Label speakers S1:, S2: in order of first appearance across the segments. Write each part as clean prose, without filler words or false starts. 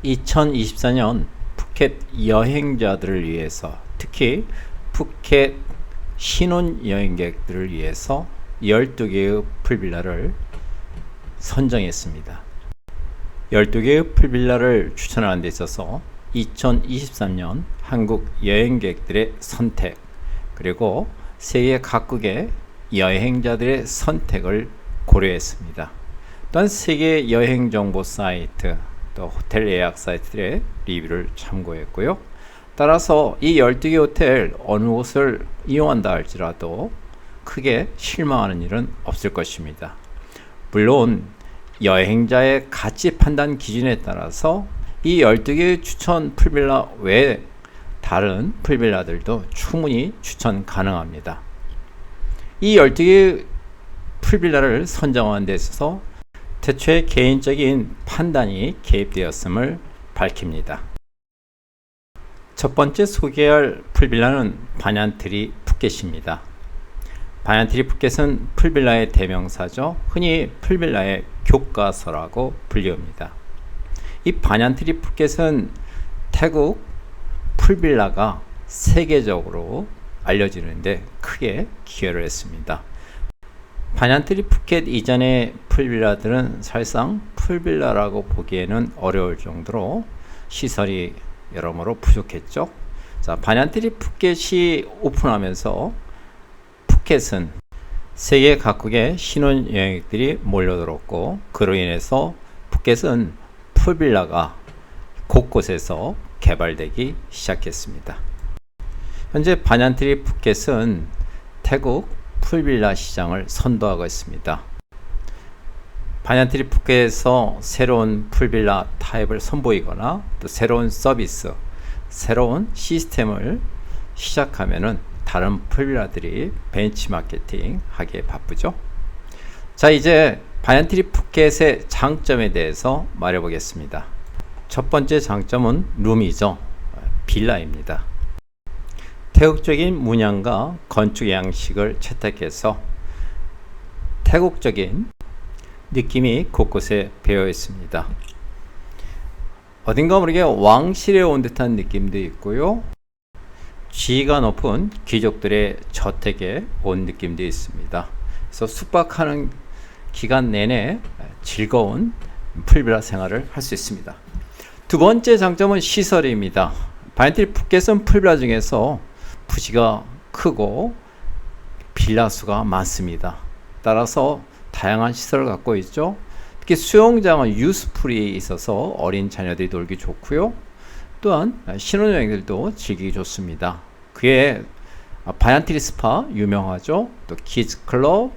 S1: 2024년 푸켓 여행자들을 위해서, 특히 푸켓 신혼여행객들을 위해서 12개의 풀빌라를 선정했습니다. 12개의 풀빌라를 추천하는 데 있어서 2023년 한국 여행객들의 선택, 그리고 세계 각국의 여행자들의 선택을 고려했습니다. 또한 세계 여행 정보 사이트, 또 호텔 예약 사이트들의 리뷰를 참고했고요. 따라서 이 12개 호텔 어느 곳을 이용한다 할지라도 크게 실망하는 일은 없을 것입니다. 물론 여행자의 가치 판단 기준에 따라서 이 12개의 추천 풀빌라 외에 다른 풀빌라들도 충분히 추천 가능합니다. 이 12개의 풀빌라를 선정하는 데 있어서 태초에 개인적인 판단이 개입되었음을 밝힙니다. 첫 번째 소개할 풀빌라는 바냔트리 푸켓입니다. 바냔트리 푸켓은 풀빌라의 대명사죠. 흔히 풀빌라의 교과서라고 불립니다. 이 바냔트리 푸켓은 태국 풀빌라가 세계적으로 알려지는데 크게 기여를 했습니다. 바냔트리 푸켓 이전의 풀빌라들은 사실상 풀빌라라고 보기에는 어려울 정도로 시설이 여러모로 부족했죠. 자, 바냔트리 푸켓이 오픈하면서 푸켓은 세계 각국의 신혼여행객들이 몰려들었고, 그로 인해서 푸켓은 풀빌라가 곳곳에서 개발되기 시작했습니다. 현재 바냔트리 푸켓은 태국 풀빌라 시장을 선도하고 있습니다. 바냔트리 푸켓에서 새로운 풀빌라 타입을 선보이거나 또 새로운 서비스, 새로운 시스템을 시작하면은 다른 풀빌라들이 벤치마케팅 하기에 바쁘죠. 자, 이제 바냔트리 푸켓의 장점에 대해서 말해보겠습니다. 첫 번째 장점은 룸이죠. 빌라입니다. 태국적인 문양과 건축 양식을 채택해서 태국적인 느낌이 곳곳에 배어 있습니다. 어딘가 모르게 왕실에 온 듯한 느낌도 있고요. 지위가 높은 귀족들의 저택에 온 느낌도 있습니다. 그래서 숙박하는 기간 내내 즐거운 풀빌라 생활을 할 수 있습니다. 두 번째 장점은 시설입니다. 바냔트리 푸켓은 풀빌라 중에서 부지가 크고 빌라 수가 많습니다. 따라서 다양한 시설을 갖고 있죠. 특히 수영장은 유스풀이 있어서 어린 자녀들이 놀기 좋고요. 또한 신혼여행들도 즐기기 좋습니다. 그에 바얀트리 스파 유명하죠. 또 키즈 클럽,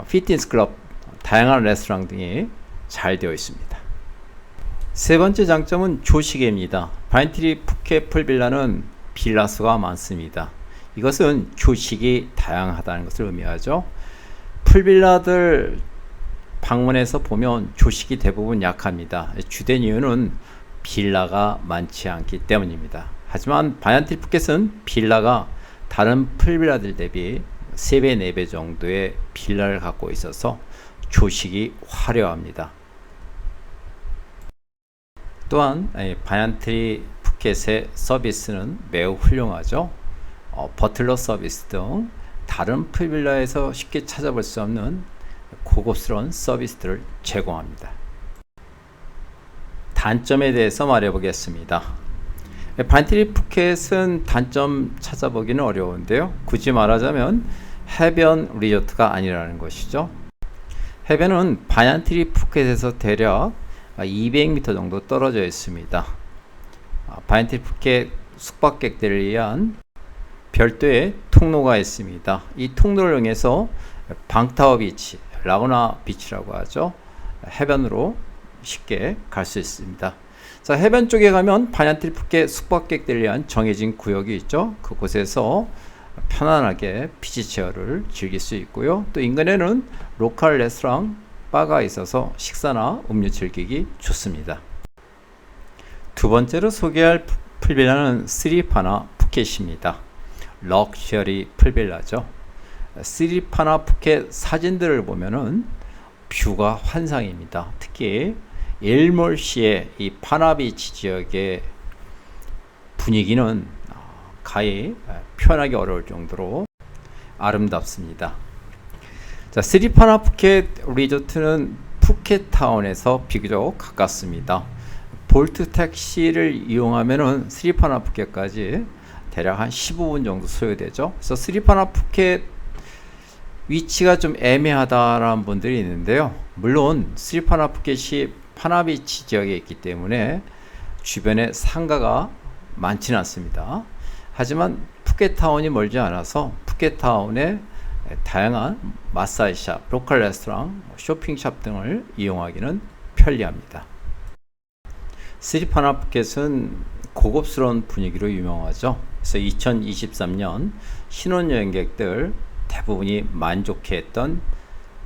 S1: 피트니스 클럽, 다양한 레스토랑 등이 잘 되어 있습니다. 세 번째 장점은 조식입니다. 바얀트리 푸켓 풀빌라는 빌라 수가 많습니다. 이것은 조식이 다양하다는 것을 의미하죠. 풀빌라들 방문해서 보면 조식이 대부분 약합니다. 주된 이유는 빌라가 많지 않기 때문입니다. 하지만 바얀트리 푸켓은 빌라가 다른 풀빌라들 대비 3배, 4배 정도의 빌라를 갖고 있어서 조식이 화려합니다. 또한 바얀트리 푸켓의 서비스는 매우 훌륭하죠. 버틀러 서비스 등 다른 풀빌라에서 쉽게 찾아볼 수 없는 고급스러운 서비스들을 제공합니다. 단점에 대해서 말해보겠습니다. 바얀트리 푸켓은 단점 찾아보기는 어려운데요. 굳이 말하자면 해변 리조트가 아니라는 것이죠. 해변은 바얀트리 푸켓에서 대략 200m 정도 떨어져 있습니다. 바얀트리 푸켓 숙박객들을 위한 별도의 통로가 있습니다. 이 통로를 이용해서 방타워 비치, 라구나 비치라고 하죠. 해변으로 쉽게 갈 수 있습니다. 자, 해변 쪽에 가면 바얀트리 푸켓 숙박객들을 위한 정해진 구역이 있죠. 그곳에서 편안하게 비치체어를 즐길 수 있고요. 또 인근에는 로컬 레스토랑, 바가 있어서 식사나 음료 즐기기 좋습니다. 두 번째로 소개할 풀빌라는 스리파나 푸켓입니다. 럭셔리 풀빌라죠. 스리파나 푸켓 사진들을 보면은 뷰가 환상입니다. 특히 일몰시의 이 파나비치 지역의 분위기는 가히 표현하기 어려울 정도로 아름답습니다. 자, 스리파나 푸켓 리조트는 푸켓타운에서 비교적 가깝습니다. 볼트 택시를 이용하면은 스리파나 푸켓까지 대략 한 15분 정도 소요되죠. 그래서 스리파나 푸켓 위치가 좀 애매하다라는 분들이 있는데요. 물론 스리파나 푸켓이 파나비치 지역에 있기 때문에 주변에 상가가 많지는 않습니다. 하지만 푸켓타운이 멀지 않아서 푸켓타운에 다양한 마사지샵, 로컬 레스토랑, 쇼핑샵 등을 이용하기는 편리합니다. 스리파나 푸켓은 고급스러운 분위기로 유명하죠. 그래서 2023년 신혼여행객들 대부분이 만족해했던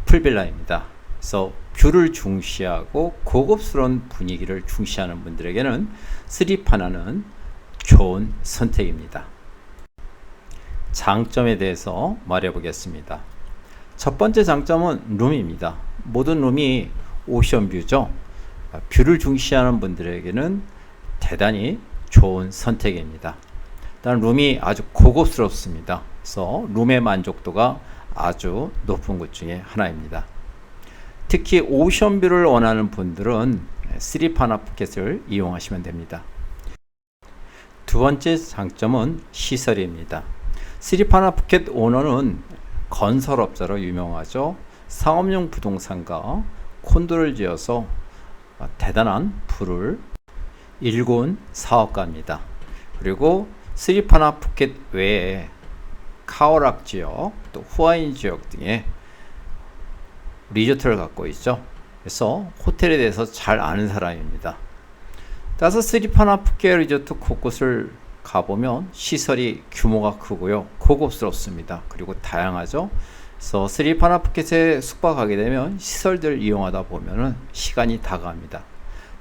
S1: 풀빌라입니다. 그래서 뷰를 중시하고 고급스러운 분위기를 중시하는 분들에게는 스리파나는 좋은 선택입니다. 장점에 대해서 말해 보겠습니다. 첫 번째 장점은 룸입니다. 모든 룸이 오션뷰죠. 뷰를 중시하는 분들에게는 대단히 좋은 선택입니다. 일단 룸이 아주 고급스럽습니다. 그래서 룸의 만족도가 아주 높은 것 중에 하나입니다. 특히 오션뷰를 원하는 분들은 스리파나 푸켓을 이용하시면 됩니다. 두 번째 장점은 시설입니다. 스리파나 푸켓 오너는 건설업자로 유명하죠. 상업용 부동산과 콘도를 지어서 대단한 부를 일궈온 사업가입니다. 그리고 스리파나 푸켓 외에 카오락 지역, 또 후아인 지역 등의 리조트를 갖고 있죠. 그래서 호텔에 대해서 잘 아는 사람입니다. 따라서 스리파나 푸켓 리조트 곳곳을 가보면 시설이 규모가 크고요, 고급스럽습니다. 그리고 다양하죠. 그래서 스리파나 푸켓에 숙박하게 되면 시설들 이용하다 보면은 시간이 다가갑니다.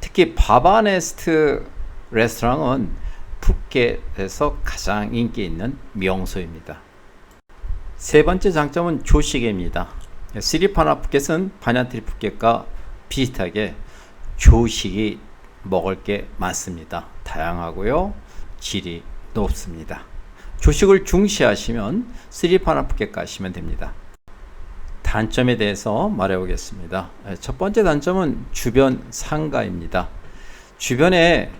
S1: 특히 바바네스트 레스토랑은 푸켓에서 가장 인기 있는 명소입니다. 세 번째 장점은 조식입니다. 스리파나 푸켓은 바냐트리 푸켓과 비슷하게 조식이 먹을 게 많습니다. 다양하고요, 질이 높습니다. 조식을 중시하시면 스리파나 푸켓 가시면 됩니다. 단점에 대해서 말해 보겠습니다. 첫 번째 단점은 주변 상가입니다. 주변에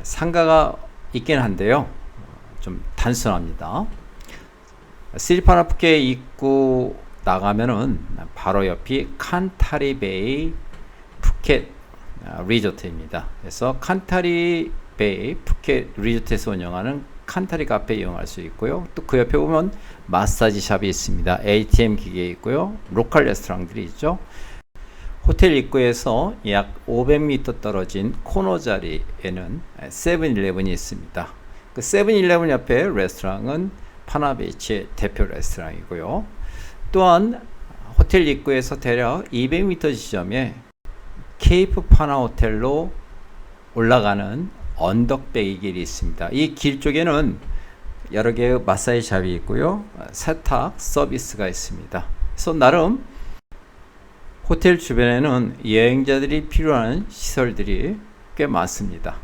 S1: 상가가 있긴 한데요, 좀 단순합니다. 스리파나 푸켓 입구 나가면은 바로 옆이 칸타리베이 푸켓 리조트입니다. 그래서 칸타리베이 푸켓 리조트에서 운영하는 칸타리 카페 이용할 수 있고요. 또 그 옆에 보면 마사지 샵이 있습니다. ATM 기계 있고요. 로컬 레스토랑들이 있죠. 호텔 입구에서 약 500m 떨어진 코너 자리에는 세븐일레븐이 있습니다. 그 세븐일레븐 옆에 레스토랑은 파나비치의 대표 레스토랑이고요. 또한 호텔 입구에서 대략 200m 지점에 케이프 파나 호텔로 올라가는 언덕배기 길이 있습니다. 이 길 쪽에는 여러 개의 마사지 샵이 있고요, 세탁 서비스가 있습니다. 그래서 나름 호텔 주변에는 여행자들이 필요한 시설들이 꽤 많습니다.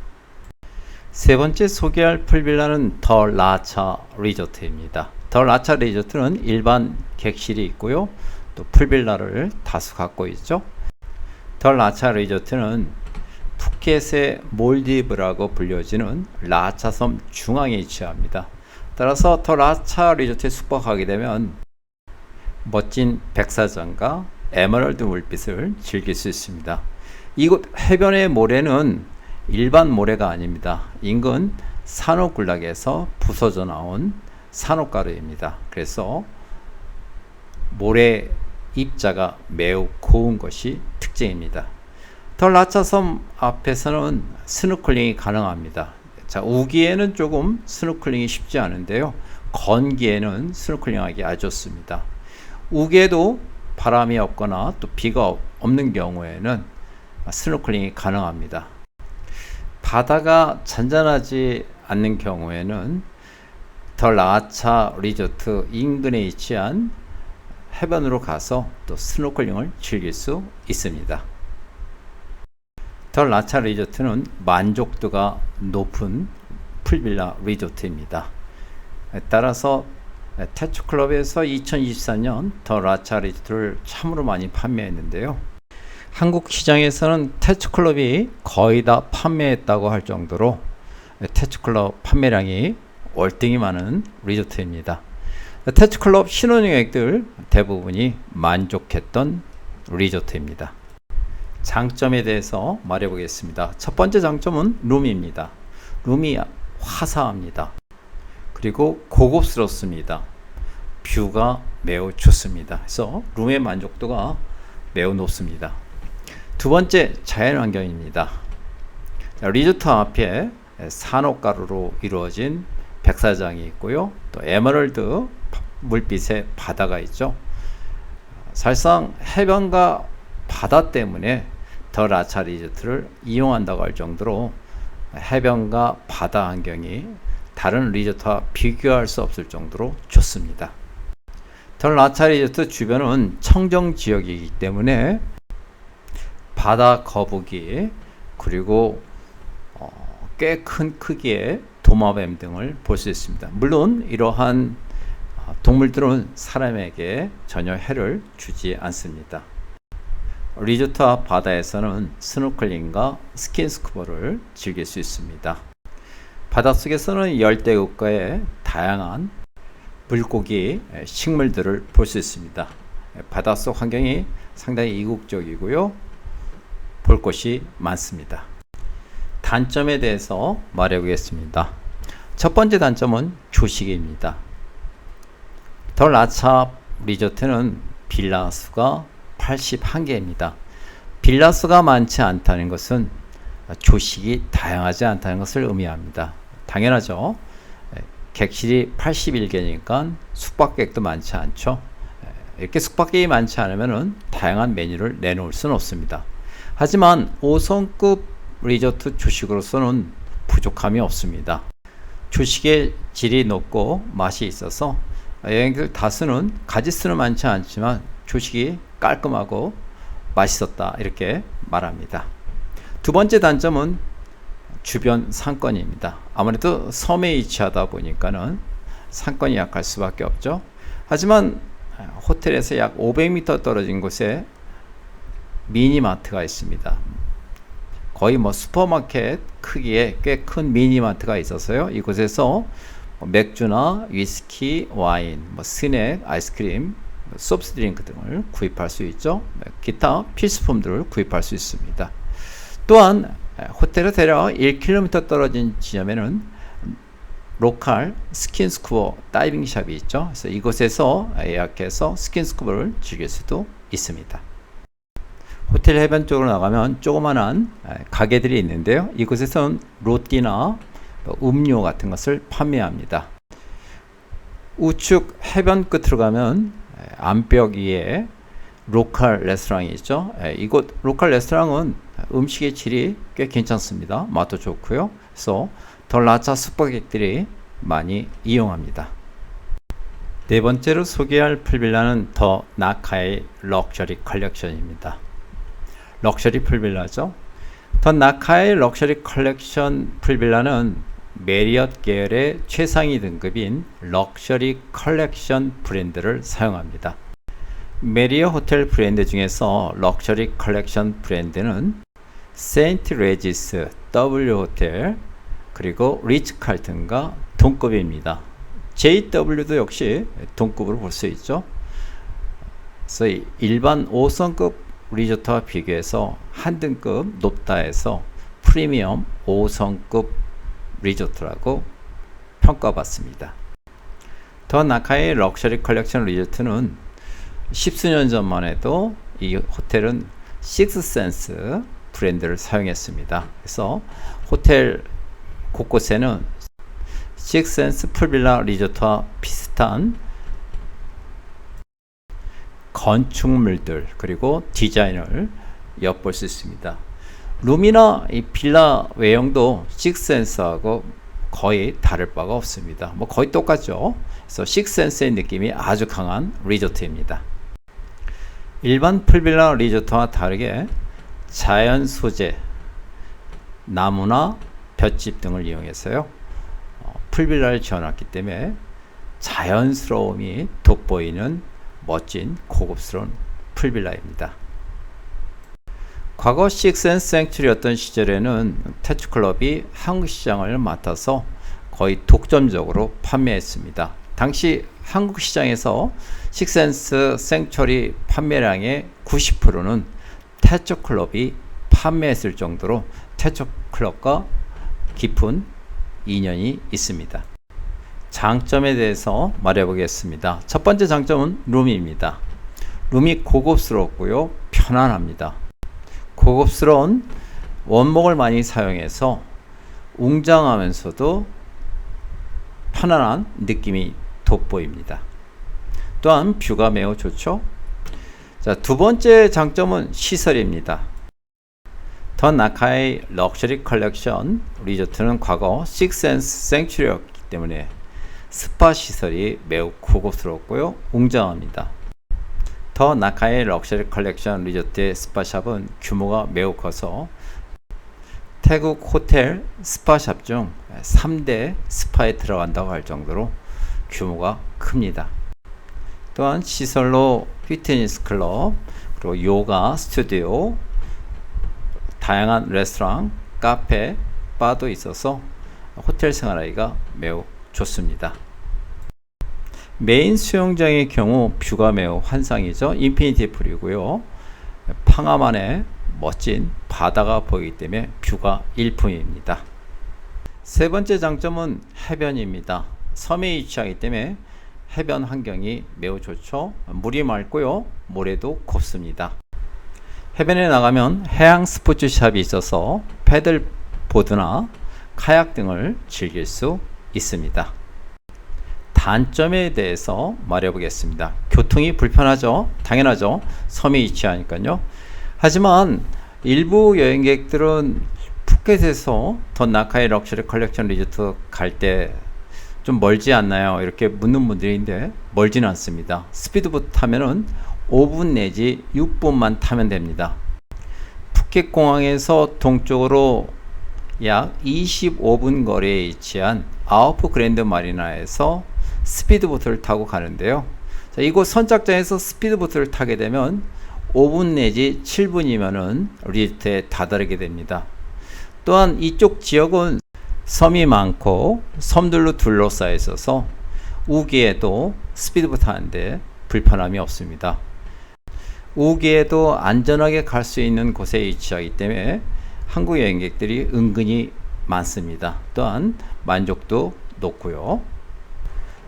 S1: 세 번째 소개할 풀빌라는 더 라차 리조트입니다. 더 라차 리조트는 일반 객실이 있고요, 또 풀빌라를 다수 갖고 있죠. 더 라차 리조트는 푸켓의 몰디브라고 불려지는 라차섬 중앙에 위치합니다. 따라서 더 라차 리조트에 숙박하게 되면 멋진 백사장과 에메랄드 물빛을 즐길 수 있습니다. 이곳 해변의 모래는 일반 모래가 아닙니다. 인근 산호군락에서 부서져 나온 산호가루입니다. 그래서 모래 입자가 매우 고운 것이 특징입니다. 더 라차섬 앞에서는 스노클링이 가능합니다. 자, 우기에는 조금 스노클링이 쉽지 않은데요, 건기에는 스노클링하기 아주 좋습니다. 우기에도 바람이 없거나 또 비가 없는 경우에는 스노클링이 가능합니다. 바다가 잔잔하지 않는 경우에는 더 라차 리조트 인근에 위치한 해변으로 가서 또 스노클링을 즐길 수 있습니다. 더 라차 리조트는 만족도가 높은 풀빌라 리조트입니다. 따라서 태초클럽에서 2024년 더 라차 리조트를 참으로 많이 판매했는데요. 한국 시장에서는 태초클럽이 거의 다 판매했다고 할 정도로 태초클럽 판매량이 월등히 많은 리조트입니다. 태초클럽 신혼여행객들 대부분이 만족했던 리조트입니다. 장점에 대해서 말해 보겠습니다. 첫 번째 장점은 룸입니다. 룸이 화사합니다. 그리고 고급스럽습니다. 뷰가 매우 좋습니다. 그래서 룸의 만족도가 매우 높습니다. 두 번째, 자연환경입니다. 리조트 앞에 산호가루로 이루어진 백사장이 있고요. 또 에메랄드 물빛의 바다가 있죠. 사실상 해변과 바다 때문에 더 라차 리조트를 이용한다고 할 정도로 해변과 바다 환경이 다른 리조트와 비교할 수 없을 정도로 좋습니다. 더 라차 리조트 주변은 청정 지역이기 때문에 바다 거북이 그리고 꽤 큰 크기의 도마뱀 등을 볼 수 있습니다. 물론 이러한 동물들은 사람에게 전혀 해를 주지 않습니다. 리조트 앞 바다에서는 스노클링과 스킨스쿠버를 즐길 수 있습니다. 바닷속에서는 열대우가의 다양한 물고기, 식물들을 볼 수 있습니다. 바닷속 환경이 상당히 이국적이고요. 볼 곳이 많습니다. 단점에 대해서 말해 보겠습니다. 첫 번째 단점은 조식입니다. 더 라차 리조트는 빌라 수가 81개입니다. 빌라 수가 많지 않다는 것은 조식이 다양하지 않다는 것을 의미합니다. 당연하죠. 객실이 81개니까 숙박객도 많지 않죠. 이렇게 숙박객이 많지 않으면 다양한 메뉴를 내놓을 수는 없습니다. 하지만 5성급 리조트 조식으로서는 부족함이 없습니다. 조식의 질이 높고 맛이 있어서 여행객 다수는 가짓수는 많지 않지만 조식이 깔끔하고 맛있었다 이렇게 말합니다. 두 번째 단점은 주변 상권입니다. 아무래도 섬에 위치하다 보니까는 상권이 약할 수밖에 없죠. 하지만 호텔에서 약 500m 떨어진 곳에 미니마트가 있습니다. 거의 슈퍼마켓 크기의 꽤 큰 미니마트가 있어서요. 이곳에서 맥주나 위스키, 와인, 스낵, 아이스크림, 소프트드링크 등을 구입할 수 있죠. 기타 필수품들을 구입할 수 있습니다. 또한 호텔에 대략 1km 떨어진 지점에는 로컬 스킨스쿠버 다이빙 샵이 있죠. 그래서 이곳에서 예약해서 스킨스쿠버를 즐길 수도 있습니다. 호텔 해변 쪽으로 나가면 조그만한 가게들이 있는데요. 이곳에서는 로띠나 음료 같은 것을 판매합니다. 우측 해변 끝으로 가면 암벽 위에 로컬 레스토랑이 있죠. 이곳 로컬 레스토랑은 음식의 질이 꽤 괜찮습니다. 맛도 좋고요. 그래서 더 라차 숙박객들이 많이 이용합니다. 네 번째로 소개할 풀빌라는 더 나카의 럭셔리 컬렉션입니다. 럭셔리 풀빌라죠. 더 나카의 럭셔리 컬렉션 풀빌라는 메리엇 계열의 최상위 등급인 럭셔리 컬렉션 브랜드를 사용합니다. 메리엇 호텔 브랜드 중에서 럭셔리 컬렉션 브랜드는 세인트 레지스 W 호텔 그리고 리츠 칼튼과 동급입니다. JW도 역시 동급으로 볼 수 있죠. 그래서 일반 5성급 리조트와 비교해서 한 등급 높다 해서 프리미엄 5성급 리조트라고 평가받습니다. 더 나카의 럭셔리 컬렉션 리조트는 10수년 전만 해도 이 호텔은 식스센스 브랜드를 사용했습니다. 그래서 호텔 곳곳에는 식스센스 풀빌라 리조트와 비슷한 건축물들 그리고 디자인을 엿볼 수 있습니다. 룸이나 이 빌라 외형도 식스센스하고 거의 다를 바가 없습니다. 거의 똑같죠. 그래서 식스센스의 느낌이 아주 강한 리조트입니다. 일반 풀빌라 리조트와 다르게 자연 소재 나무나 볏짚 등을 이용해서요. 풀빌라를 지어놨기 때문에 자연스러움이 돋보이는 멋진 고급스러운 풀빌라입니다. 과거 식센스 생츄리였던 시절에는 태츠클럽이 한국 시장을 맡아서 거의 독점적으로 판매했습니다. 당시 한국 시장에서 식센스 생츄리 판매량의 90%는 태츠클럽이 판매했을 정도로 태츠클럽과 깊은 인연이 있습니다. 장점에 대해서 말해보겠습니다. 첫 번째 장점은 룸입니다. 룸이 고급스럽고요, 편안합니다. 고급스러운 원목을 많이 사용해서 웅장하면서도 편안한 느낌이 돋보입니다. 또한 뷰가 매우 좋죠. 자, 두 번째 장점은 시설입니다. 더 나카이 럭셔리 컬렉션 리조트는 과거 식센스 생츄리였기 때문에 스파 시설이 매우 고급스럽고요, 웅장합니다. 더 나카이 럭셔리 컬렉션 리조트의 스파샵은 규모가 매우 커서 태국 호텔 스파샵 중 3대 스파에 들어간다고 할 정도로 규모가 큽니다. 또한 시설로 피트니스 클럽, 그리고 요가 스튜디오, 다양한 레스토랑, 카페, 바도 있어서 호텔 생활하기가 매우 좋습니다. 메인 수영장의 경우 뷰가 매우 환상이죠. 인피니티 풀이고요. 팡아만의 멋진 바다가 보이기 때문에 뷰가 일품입니다. 세 번째 장점은 해변입니다. 섬에 위치하기 때문에 해변 환경이 매우 좋죠. 물이 맑고요, 모래도 곱습니다. 해변에 나가면 해양 스포츠샵이 있어서 패들보드나 카약 등을 즐길 수 있습니다. 단점에 대해서 말해보겠습니다. 교통이 불편하죠. 당연하죠. 섬에 위치하니까요. 하지만 일부 여행객들은 푸켓에서 더 나카이 럭셔리 컬렉션 리조트 갈 때 좀 멀지 않나요? 이렇게 묻는 분들인데 멀지는 않습니다. 스피드보트 타면은 5분 내지 6분만 타면 됩니다. 푸켓 공항에서 동쪽으로 약 25분 거리에 위치한 아우프 그랜드 마리나에서 스피드보트를 타고 가는데요. 자, 이곳 선착장에서 스피드보트를 타게 되면 5분 내지 7분이면은 리조트에 다다르게 됩니다. 또한 이쪽 지역은 섬이 많고 섬들로 둘러싸여 있어서 우기에도 스피드보트 하는데 불편함이 없습니다. 우기에도 안전하게 갈 수 있는 곳에 위치하기 때문에 한국 여행객들이 은근히 많습니다. 또한 만족도 높고요.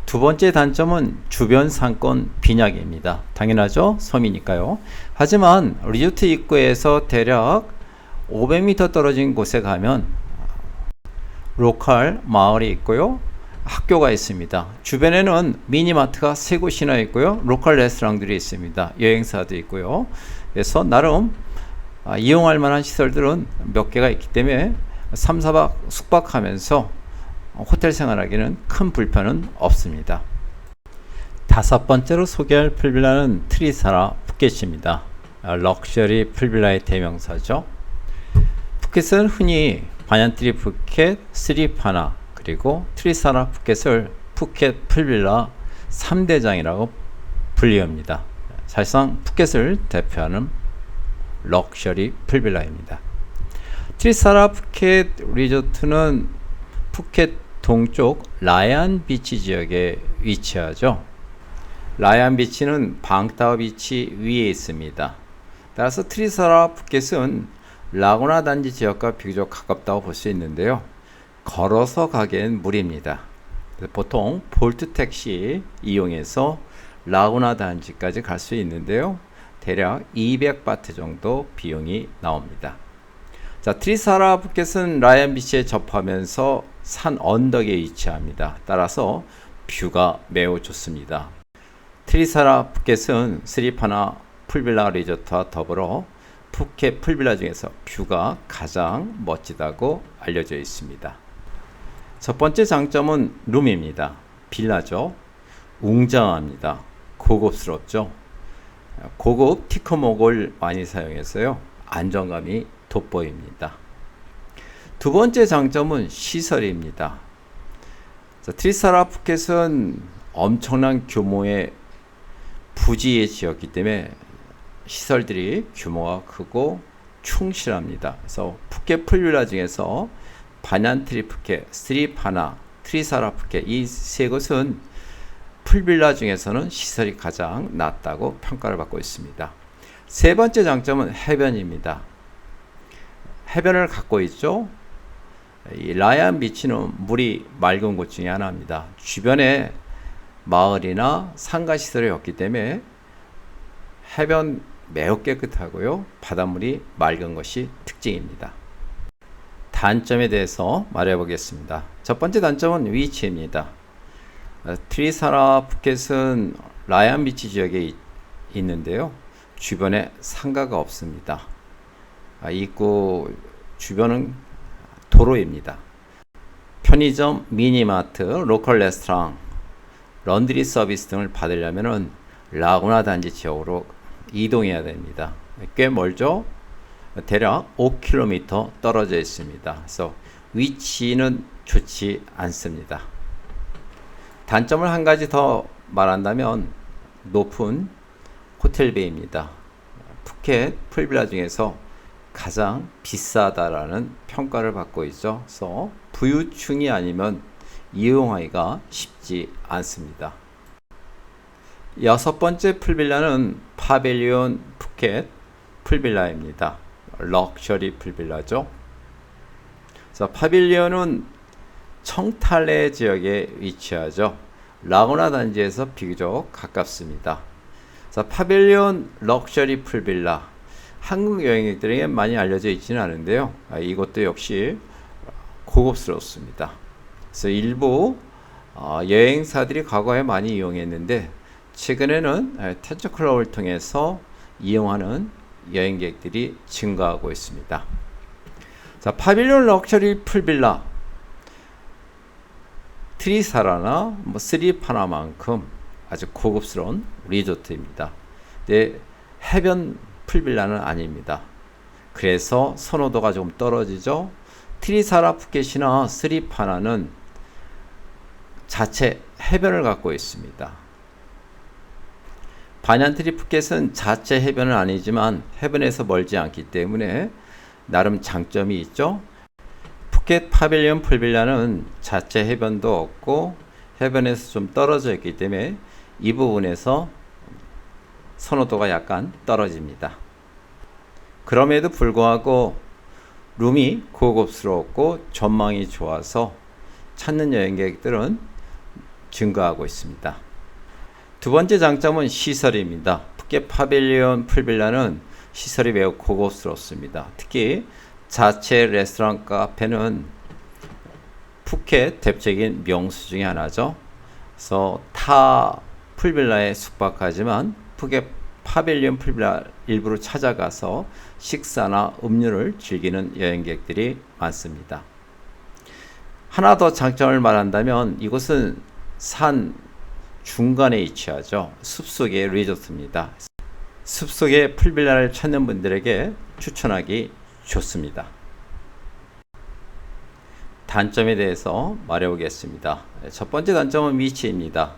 S1: 두 번째 단점은 주변 상권 빈약입니다. 당연하죠. 섬이니까요. 하지만 리조트 입구에서 대략 500m 떨어진 곳에 가면 로컬 마을이 있고요, 학교가 있습니다. 주변에는 미니마트가 3곳이나 있고요, 로컬 레스토랑들이 있습니다. 여행사도 있고요. 그래서 나름 이용할 만한 시설들은 몇 개가 있기 때문에 3, 4박 숙박하면서 호텔 생활하기는 큰 불편은 없습니다. 다섯 번째로 소개할 풀빌라는 트리사라 푸켓입니다. 럭셔리 풀빌라의 대명사죠. 푸켓은 흔히 바냔트리 푸켓, 스리파나, 그리고 트리사라 푸켓을 푸켓 풀빌라 3대장이라고 불리합니다. 사실상 푸켓을 대표하는 럭셔리 풀빌라입니다. 트리사라 푸켓 리조트는 푸켓 동쪽 라얀 비치 지역에 위치하죠. 라얀 비치는 방타오 비치 위에 있습니다. 따라서 트리사라 푸켓은 라구나 단지 지역과 비교적 가깝다고 볼 수 있는데요. 걸어서 가기엔 무리입니다. 보통 볼트 택시 이용해서 라구나 단지까지 갈 수 있는데요. 대략 200바트 정도 비용이 나옵니다. 자, 트리사라 푸켓은 라얀 비치에 접하면서 산 언덕에 위치합니다. 따라서 뷰가 매우 좋습니다. 트리사라 푸켓은 스리파나 풀빌라 리조트와 더불어 푸켓 풀빌라 중에서 뷰가 가장 멋지다고 알려져 있습니다. 첫 번째 장점은 룸입니다. 빌라죠. 웅장합니다. 고급스럽죠. 고급 티커목을 많이 사용해서요, 안정감이 돋보입니다. 두 번째 장점은 시설입니다. 트리사라 푸켓은 엄청난 규모의 부지에 지었기 때문에 시설들이 규모가 크고 충실합니다. 그래서 푸켓 풀빌라 중에서 바냔트리 푸켓, 스리파나, 트리사라 푸켓 이 세 곳은 풀빌라 중에서는 시설이 가장 낮다고 평가를 받고 있습니다. 세 번째 장점은 해변입니다. 해변을 갖고 있죠. 이 라얀 비치는 물이 맑은 곳 중에 하나입니다. 주변에 마을이나 상가 시설이 없기 때문에 해변 매우 깨끗하고요. 바닷물이 맑은 것이 특징입니다. 단점에 대해서 말해보겠습니다. 첫 번째 단점은 위치입니다. 트리사라 푸켓은 라얀 비치 지역에 있는데요. 주변에 상가가 없습니다. 입구 주변은 도로입니다. 편의점, 미니마트, 로컬 레스토랑, 런드리 서비스 등을 받으려면 라구나 단지 지역으로 이동해야 됩니다. 꽤 멀죠? 대략 5km 떨어져 있습니다. 그래서 위치는 좋지 않습니다. 단점을 한 가지 더 말한다면 높은 호텔비입니다. 푸켓 풀빌라 중에서 가장 비싸다라는 평가를 받고 있죠. 그래서 부유층이 아니면 이용하기가 쉽지 않습니다. 여섯 번째 풀빌라는 파빌리온 푸켓 풀빌라입니다. 럭셔리 풀빌라죠. 그래서 파빌리온은 청탈레 지역에 위치하죠. 라구나 단지에서 비교적 가깝습니다. 그래서 파빌리온 럭셔리 풀빌라 한국 여행객들에게 많이 알려져 있지는 않은데요. 이것도 역시 고급스럽습니다. 그래서 일부 여행사들이 과거에 많이 이용했는데 최근에는 텐처클럽을 통해서 이용하는 여행객들이 증가하고 있습니다. 자, 파빌리온 럭셔리 풀빌라 트리사라나 스리파나만큼 아주 고급스러운 리조트입니다. 근데 해변 풀빌라는 아닙니다. 그래서 선호도가 좀 떨어지죠. 트리사라 푸켓이나 스리파나는 자체 해변을 갖고 있습니다. 바냔트리 푸켓은 자체 해변은 아니지만 해변에서 멀지 않기 때문에 나름 장점이 있죠. 푸켓 파빌리온 풀빌라는 자체 해변도 없고 해변에서 좀 떨어져 있기 때문에 이 부분에서 선호도가 약간 떨어집니다. 그럼에도 불구하고 룸이 고급스럽고 전망이 좋아서 찾는 여행객들은 증가하고 있습니다. 두 번째 장점은 시설입니다. 푸켓 파빌리온 풀빌라는 시설이 매우 고급스럽습니다. 특히 자체 레스토랑 카페는 푸켓 대표적인 명수 중에 하나죠. 그래서 타 풀빌라에 숙박하지만 푸켓 파빌리온 풀빌라 일부러 찾아가서 식사나 음료를 즐기는 여행객들이 많습니다. 하나 더 장점을 말한다면 이곳은 산 중간에 위치하죠. 숲속의 리조트입니다. 숲속의 풀빌라를 찾는 분들에게 추천하기 좋습니다. 단점에 대해서 말해보겠습니다. 첫 번째 단점은 위치입니다.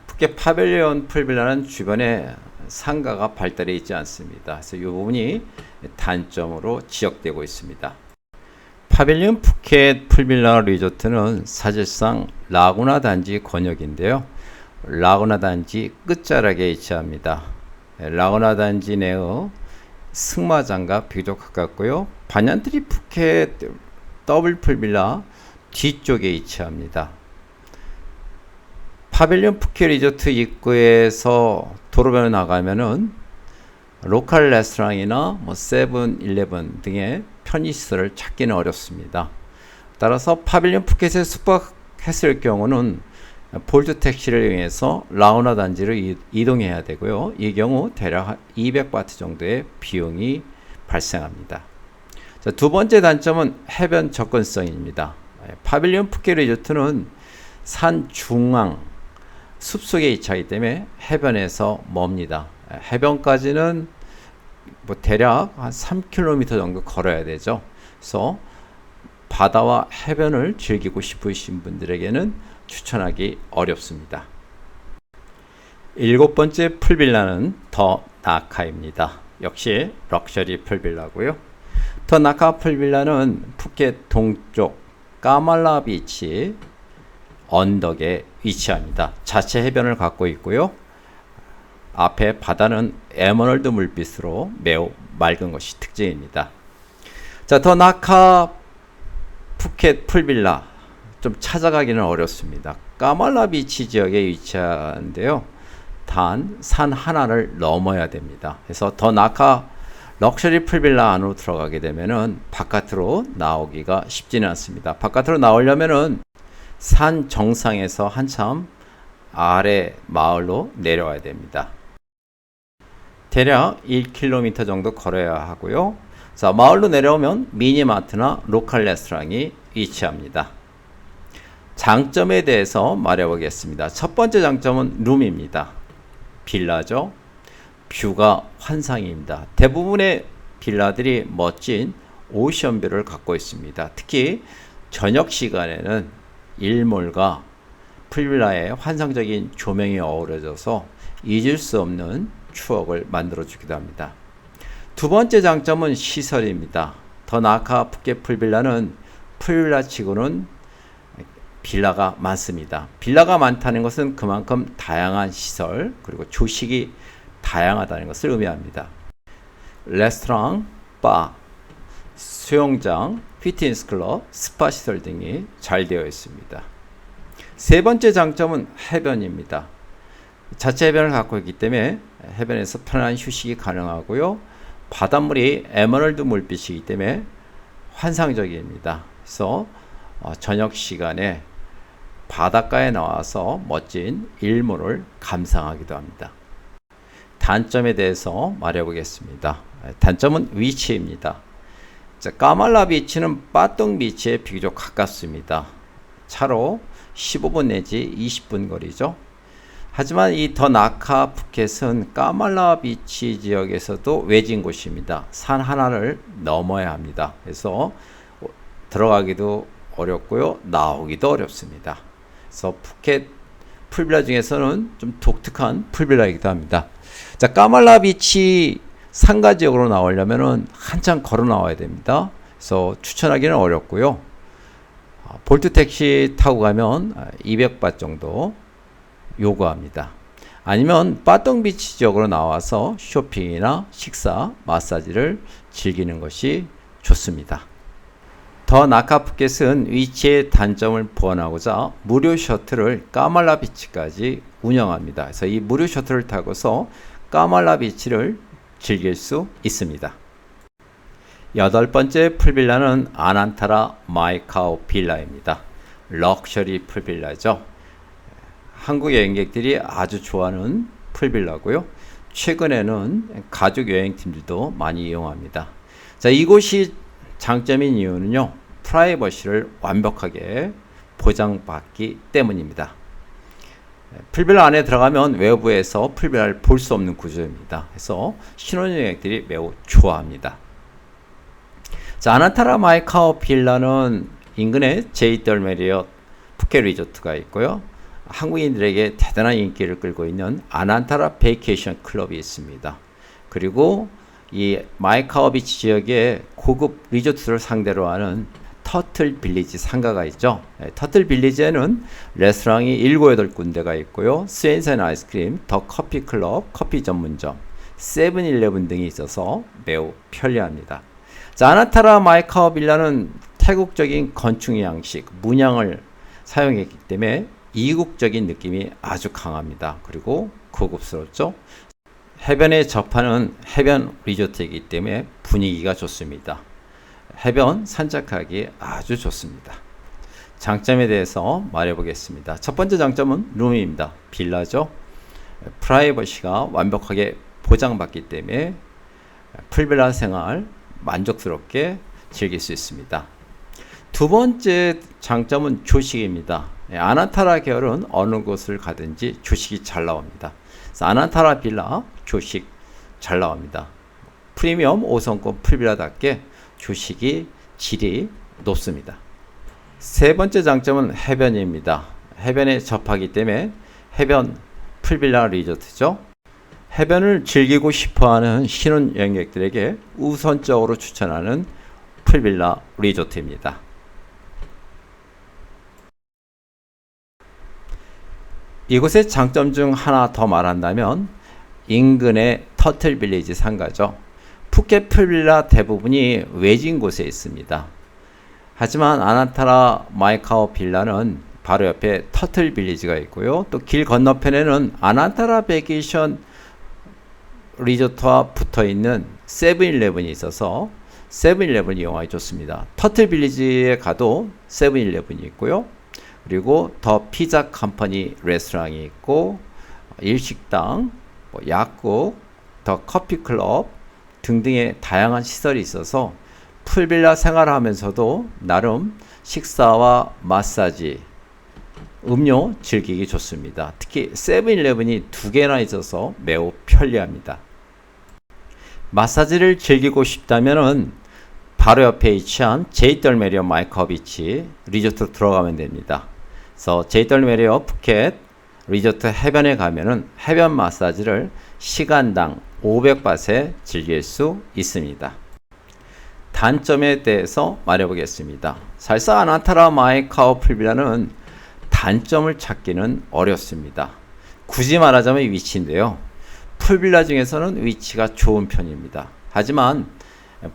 S1: 푸켓 파빌리온 풀빌라는 주변에 상가가 발달해 있지 않습니다. 그래서 이 부분이 단점으로 지적되고 있습니다. 파빌리온 푸켓 풀빌라 리조트는 사실상 라구나 단지 권역인데요. 라구나 단지 끝자락에 위치합니다. 라구나 단지 내의 승마장과 비교적 가깝고요. 바냔트리 푸켓 더블 풀빌라 뒤쪽에 위치합니다. 파빌리온 푸켓 리조트 입구에서 도로변을 나가면은 로컬 레스토랑이나 세븐일레븐 등의 편의시설을 찾기는 어렵습니다. 따라서 파빌리온 푸켓에 숙박했을 경우는 볼트 택시를 이용해서 라구나 단지로 이동해야 되고요. 이 경우 대략 200바트 정도의 비용이 발생합니다. 자, 두 번째 단점은 해변 접근성입니다. 파빌리온 푸켓 리조트는 산 중앙 숲속에 위치하기 때문에 해변에서 멉니다. 해변까지는 대략 한 3km 정도 걸어야 되죠. 그래서 바다와 해변을 즐기고 싶으신 분들에게는 추천하기 어렵습니다. 7번째 풀빌라는 더 나카입니다. 역시 럭셔리 풀빌라고요. 더 나카 풀빌라는 푸켓 동쪽 까말라 비치 언덕에 위치합니다. 자체 해변을 갖고 있고요. 앞에 바다는 에메랄드 물빛으로 매우 맑은 것이 특징입니다. 자, 더 나카 푸켓 풀빌라 좀 찾아가기는 어렵습니다. 까말라 비치 지역에 위치한데요. 단 산 하나를 넘어야 됩니다. 그래서 더 나카 럭셔리 풀빌라 안으로 들어가게 되면은 바깥으로 나오기가 쉽지는 않습니다. 바깥으로 나오려면은 산 정상에서 한참 아래 마을로 내려와야 됩니다. 대략 1km 정도 걸어야 하고요. 자, 마을로 내려오면 미니마트나 로컬 레스토랑이 위치합니다. 장점에 대해서 말해보겠습니다. 첫 번째 장점은 룸입니다. 빌라죠. 뷰가 환상입니다. 대부분의 빌라들이 멋진 오션뷰를 갖고 있습니다. 특히 저녁 시간에는 일몰과 풀빌라의 환상적인 조명이 어우러져서 잊을 수 없는 추억을 만들어 주기도 합니다. 두 번째 장점은 시설입니다. 더 나카 푸켓 풀빌라는 풀빌라 치고는 빌라가 많습니다. 빌라가 많다는 것은 그만큼 다양한 시설 그리고 조식이 다양하다는 것을 의미합니다. 레스토랑, 바, 수영장, 피트니스 클럽, 스파 시설 등이 잘 되어 있습니다. 세 번째 장점은 해변입니다. 자체 해변을 갖고 있기 때문에 해변에서 편안한 휴식이 가능하고요. 바닷물이 에메랄드 물빛이기 때문에 환상적입니다. 그래서 저녁 시간에 바닷가에 나와서 멋진 일몰을 감상하기도 합니다. 단점에 대해서 말해보겠습니다. 단점은 위치입니다. 자, 까말라 비치는 빠뚱 비치에 비교적 가깝습니다. 차로 15분 내지 20분 거리죠. 하지만 이 더 나카 푸켓은 까말라 비치 지역에서도 외진 곳입니다. 산 하나를 넘어야 합니다. 그래서 들어가기도 어렵고요. 나오기도 어렵습니다. 그래서 푸켓 풀빌라 중에서는 좀 독특한 풀빌라이기도 합니다. 자, 까말라 비치 상가 지역으로 나오려면은 한참 걸어 나와야 됩니다. 그래서 추천하기는 어렵고요. 볼트 택시 타고 가면 200바 정도 요구합니다. 아니면 빠뚱 비치 지역으로 나와서 쇼핑이나 식사, 마사지를 즐기는 것이 좋습니다. 더 나카 푸켓은 위치의 단점을 보완하고자 무료 셔틀을 까말라 비치까지 운영합니다. 그래서 이 무료 셔틀을 타고서 까말라 비치를 즐길 수 있습니다. 8번째 풀빌라는 아난타라 마이카오 빌라입니다. 럭셔리 풀빌라죠. 한국 여행객들이 아주 좋아하는 풀빌라고요. 최근에는 가족 여행팀들도 많이 이용합니다. 자, 이곳이 장점인 이유는요. 프라이버시를 완벽하게 보장받기 때문입니다. 풀빌라 안에 들어가면 외부에서 풀빌라를 볼 수 없는 구조입니다. 그래서 신혼여행객들이 매우 좋아합니다. 자, 아난타라 마이카오 빌라는 인근에 제이덜 메리엇 푸켓 리조트가 있고요. 한국인들에게 대단한 인기를 끌고 있는 아난타라 베이케이션 클럽이 있습니다. 그리고 이 마이카오 비치 지역에 고급 리조트를 상대로 하는 터틀 빌리지 상가가 있죠. 터틀 빌리지에는 레스토랑이 7, 8군데가 있고요. 스웬슨 아이스크림, 더 커피 클럽, 커피 전문점, 세븐일레븐 등이 있어서 매우 편리합니다. 자, 아난타라 마이카오 빌라는 태국적인 건축 양식, 문양을 사용했기 때문에 이국적인 느낌이 아주 강합니다. 그리고 고급스럽죠. 해변에 접하는 해변 리조트이기 때문에 분위기가 좋습니다. 해변 산책하기 아주 좋습니다. 장점에 대해서 말해보겠습니다. 첫 번째 장점은 룸입니다. 빌라죠. 프라이버시가 완벽하게 보장받기 때문에 풀빌라 생활 만족스럽게 즐길 수 있습니다. 두 번째 장점은 조식입니다. 아난타라 계열은 어느 곳을 가든지 조식이 잘 나옵니다. 그래서 아난타라 빌라 조식 잘 나옵니다. 프리미엄 5성급 풀빌라답게 조식이 질이 높습니다. 세 번째 장점은 해변입니다. 해변에 접하기 때문에 해변 풀빌라 리조트죠. 해변을 즐기고 싶어하는 신혼여행객들에게 우선적으로 추천하는 풀빌라 리조트입니다. 이곳의 장점 중 하나 더 말한다면 인근의 터틀 빌리지 상가죠. 푸켓 풀빌라 대부분이 외진 곳에 있습니다. 하지만 아나타라 마이카오 빌라는 바로 옆에 터틀 빌리지가 있고요. 또 길 건너편에는 아나타라 베케이션 리조트와 붙어있는 세븐일레븐이 있어서 세븐일레븐 이용하기 좋습니다. 터틀 빌리지에 가도 세븐일레븐이 있고요. 그리고 더 피자 컴퍼니 레스토랑이 있고 일식당, 약국, 더 커피 클럽 등등의 다양한 시설이 있어서 풀빌라 생활을 하면서도 나름 식사와 마사지, 음료 즐기기 좋습니다. 특히 세븐일레븐이 2개나 있어서 매우 편리합니다. 마사지를 즐기고 싶다면 바로 옆에 위치한 제이덜 메리어 마이카오 비치 리조트 들어가면 됩니다. 그래서 제이덜 메리어 푸켓 리조트 해변에 가면은 해변 마사지를 시간당 500바트에 즐길 수 있습니다. 단점에 대해서 말해보겠습니다. 사실상 아나타라 마이카오 풀빌라는 단점을 찾기는 어렵습니다. 굳이 말하자면 위치인데요. 풀빌라 중에서는 위치가 좋은 편입니다. 하지만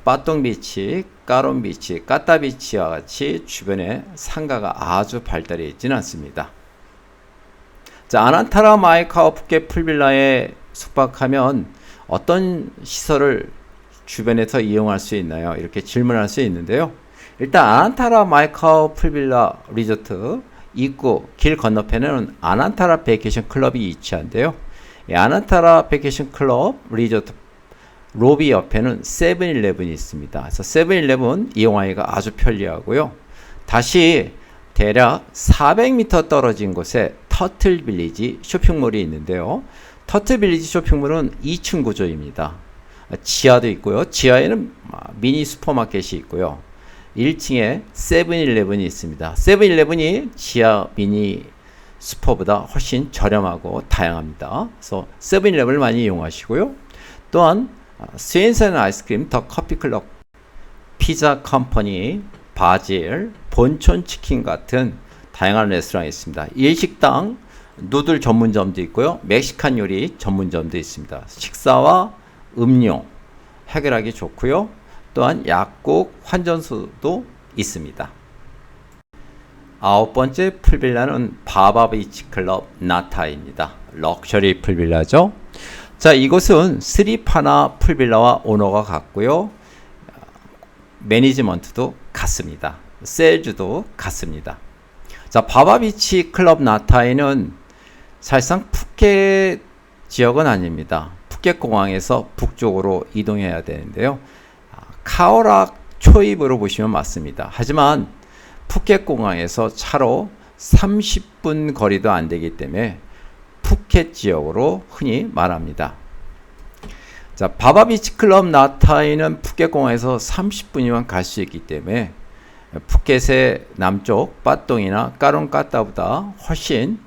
S1: 빠똥 비치, 까론 비치, 까따 비치와 같이 주변에 상가가 아주 발달해 있지는 않습니다. 자, 아나타라 마이카오 푸켓 풀빌라에 숙박하면 어떤 시설을 주변에서 이용할 수 있나요? 이렇게 질문할 수 있는데요. 일단 아나타라 마이카오 풀빌라 리조트 입구 길 건너편에는 아나타라 베케이션 클럽이 위치한데요. 이 아나타라 베케이션 클럽 리조트 로비 옆에는 세븐일레븐이 있습니다. 그래서 세븐일레븐 이용하기가 아주 편리하고요. 다시 대략 400m 떨어진 곳에 터틀 빌리지 쇼핑몰이 있는데요. 터틀 빌리지 쇼핑몰은 2층 구조입니다. 지하도 있고요. 지하에는 미니 슈퍼마켓이 있고요. 1층에 세븐일레븐이 있습니다. 세븐일레븐이 지하 미니 슈퍼보다 훨씬 저렴하고 다양합니다. 그래서 세븐일레븐을 많이 이용하시고요. 또한 스윈슨 아이스크림, 더 커피클럽, 피자 컴퍼니, 바질, 본촌 치킨 같은 다양한 레스토랑이 있습니다. 일식당, 누들 전문점도 있고요. 멕시칸 요리 전문점도 있습니다. 식사와 음료 해결하기 좋고요. 또한 약국, 환전소도 있습니다. 9번째 풀빌라는 바바 비치 클럽 나타입니다. 럭셔리 풀빌라죠. 자, 이곳은 스리파나 풀빌라와 오너가 같고요. 매니지먼트도 같습니다. 세일즈도 같습니다. 자, 바바 비치 클럽 나타에는 사실상 푸켓 지역은 아닙니다. 푸켓 공항에서 북쪽으로 이동해야 되는데요. 카오락 초입으로 보시면 맞습니다. 하지만 푸켓 공항에서 차로 30분 거리도 안 되기 때문에 푸켓 지역으로 흔히 말합니다. 자, 바바 비치 클럽 나타이는 푸켓 공항에서 30분이면 갈 수 있기 때문에 푸켓의 남쪽 빠똥이나 까론까따보다 훨씬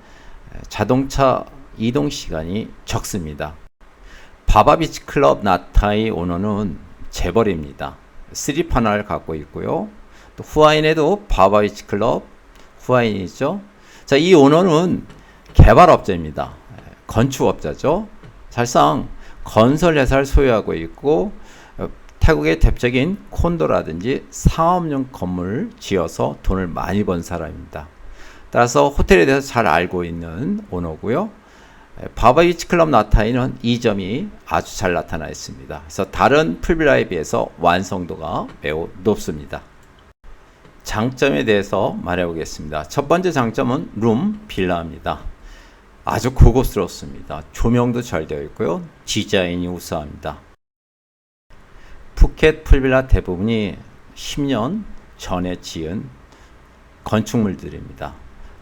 S1: 자동차 이동 시간이 적습니다. 바바 비치 클럽 나타이 오너는 재벌입니다. 스리파나를 갖고 있고요. 또 후아인에도 바바 비치 클럽 후아인이죠. 자, 이 오너는 개발업자입니다. 건축업자죠. 사실상 건설 회사를 소유하고 있고 태국의 대표적인 콘도라든지 상업용 건물을 지어서 돈을 많이 번 사람입니다. 따라서 호텔에 대해서 잘 알고 있는 오너고요. 바바 비치 클럽 나타이는 이 점이 아주 잘 나타나 있습니다. 그래서 다른 풀빌라에 비해서 완성도가 매우 높습니다. 장점에 대해서 말해보겠습니다. 첫 번째 장점은 룸 빌라입니다. 아주 고급스럽습니다. 조명도 잘 되어 있고요. 디자인이 우수합니다. 푸켓 풀빌라 대부분이 10년 전에 지은 건축물들입니다.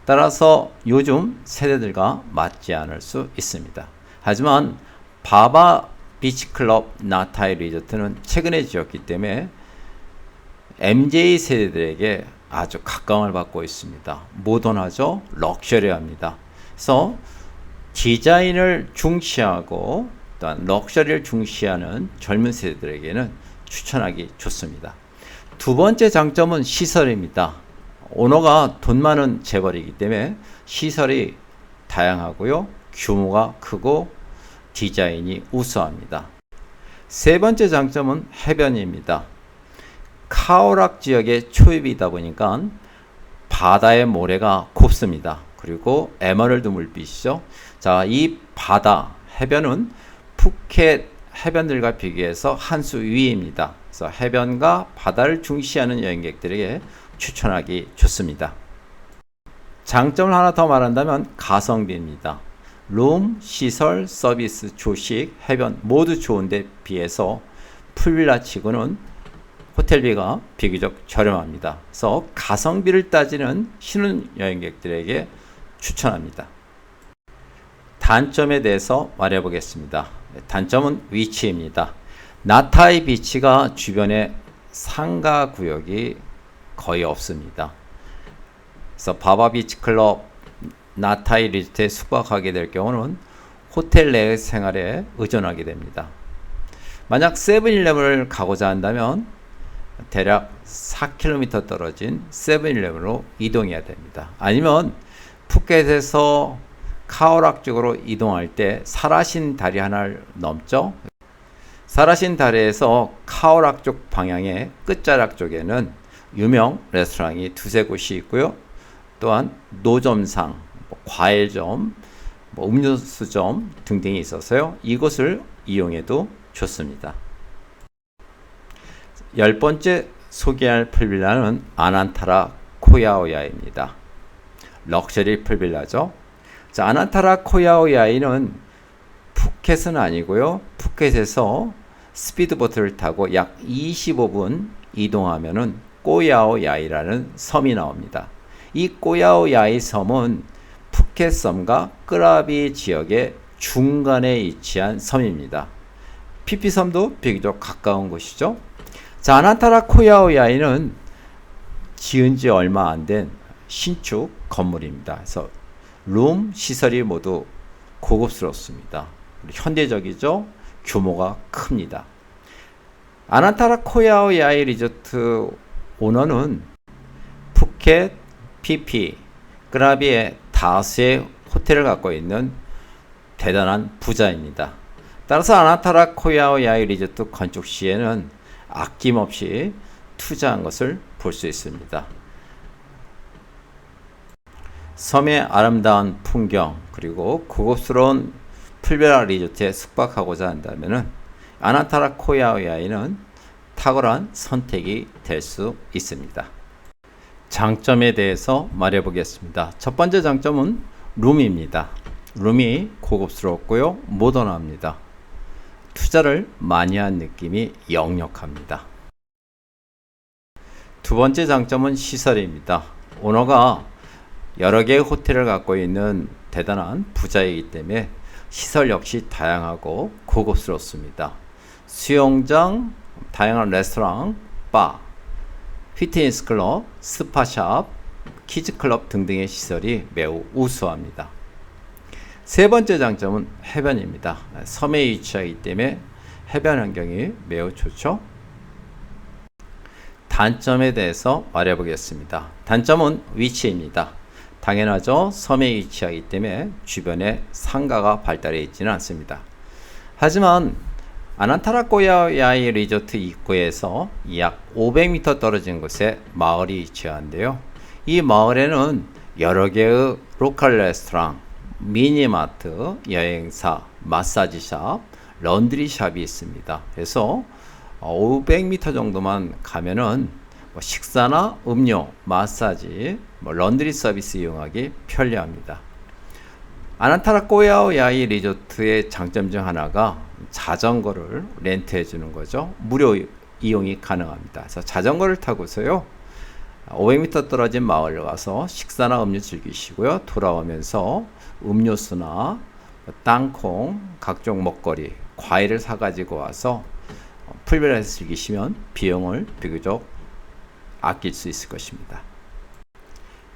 S1: 따라서 요즘 세대들과 맞지 않을 수 있습니다. 하지만 바바 비치 클럽 나타이 리조트는 최근에 지었기 때문에 MZ 세대들에게 아주 각광을 받고 있습니다. 모던하죠? 럭셔리합니다. 그래서 디자인을 중시하고 또한 럭셔리를 중시하는 젊은 세대들에게는 추천하기 좋습니다. 두 번째 장점은 시설입니다. 오너가 돈 많은 재벌이기 때문에 시설이 다양하고요. 규모가 크고 디자인이 우수합니다. 세 번째 장점은 해변입니다. 카오락 지역의 초입이다 보니까 바다의 모래가 곱습니다. 그리고 에메랄드 물빛이죠. 자, 이 바다, 해변은 푸켓 해변들과 비교해서 한 수 위입니다. 그래서 해변과 바다를 중시하는 여행객들에게 추천하기 좋습니다. 장점을 하나 더 말한다면 가성비입니다. 룸, 시설, 서비스, 조식, 해변 모두 좋은데 비해서 풀빌라 치고는 호텔비가 비교적 저렴합니다. 그래서 가성비를 따지는 신혼여행객들에게 추천합니다. 단점에 대해서 말해 보겠습니다. 단점은 위치입니다. 나타이 비치가 주변에 상가 구역이 거의 없습니다. 그래서 바바 비치 클럽 나타이 리조트에 숙박하게 될 경우는 호텔 내 생활에 의존하게 됩니다. 만약 세븐일레븐을 가고자 한다면 대략 4km 떨어진 세븐일레븐으로 이동해야 됩니다. 아니면 푸켓에서 카오락 쪽으로 이동할 때 사라신 다리 하나를 넘죠. 사라신 다리에서 카오락 쪽 방향의 끝자락 쪽에는 유명 레스토랑이 두세 곳이 있고요. 또한 노점상, 과일점, 음료수점 등등이 있어서요. 이곳을 이용해도 좋습니다. 10번째 소개할 풀빌라는 아난타라 코야오야입니다. 럭셔리 풀빌라죠. 자, 아난타라 코야오야이는 푸켓은 아니고요. 푸켓에서 스피드보트를 타고 약 25분 이동하면은 꼬야오야이라는 섬이 나옵니다. 이 꼬야오야이 섬은 푸켓 섬과 끄라비 지역의 중간에 위치한 섬입니다. 피피섬도 비교적 가까운 곳이죠. 자, 아난타라 코야오야이는 지은 지 얼마 안 된 신축 건물입니다. 그래서 룸 시설이 모두 고급스럽습니다. 현대적이죠. 규모가 큽니다. 아난타라 코야오야이 리조트 오너는 푸켓, 피피, 끄라비의 다수의 호텔을 갖고 있는 대단한 부자입니다. 따라서 아난타라 코야오야이 리조트 건축 시에는 아낌없이 투자한 것을 볼 수 있습니다. 섬의 아름다운 풍경 그리고 고급스러운 풀빌라 리조트에 숙박하고자 한다면 아난타라 코야오야이는 탁월한 선택이 될 수 있습니다. 장점에 대해서 말해 보겠습니다. 첫 번째 장점은 룸입니다. 룸이 고급스럽고요. 모던합니다. 투자를 많이 한 느낌이 역력합니다. 두 번째 장점은 시설입니다. 오너가 여러 개의 호텔을 갖고 있는 대단한 부자이기 때문에 시설 역시 다양하고 고급스럽습니다. 수영장, 다양한 레스토랑, 바, 피트니스 클럽, 스파샵, 키즈클럽 등등의 시설이 매우 우수합니다. 세 번째 장점은 해변입니다. 섬에 위치하기 때문에 해변 환경이 매우 좋죠. 단점에 대해서 말해 보겠습니다. 단점은 위치입니다. 당연하죠. 섬에 위치하기 때문에 주변에 상가가 발달해 있지는 않습니다. 하지만 아난타라 코야오야이 리조트 입구에서 약 500m 떨어진 곳에 마을이 위치한데요. 이 마을에는 여러 개의 로컬 레스토랑, 미니마트, 여행사, 마사지샵, 런드리샵이 있습니다. 그래서 500m 정도만 가면은 식사나 음료, 마사지, 런드리 서비스 이용하기 편리합니다. 아난타라 코야오야이 리조트의 장점 중 하나가 자전거를 렌트해 주는 거죠. 무료 이용이 가능합니다. 그래서 자전거를 타고서요 500m 떨어진 마을에 와서 식사나 음료 즐기시고요. 돌아오면서 음료수나 땅콩, 각종 먹거리, 과일을 사가지고 와서 풀빌라에서 즐기시면 비용을 비교적 아낄 수 있을 것입니다.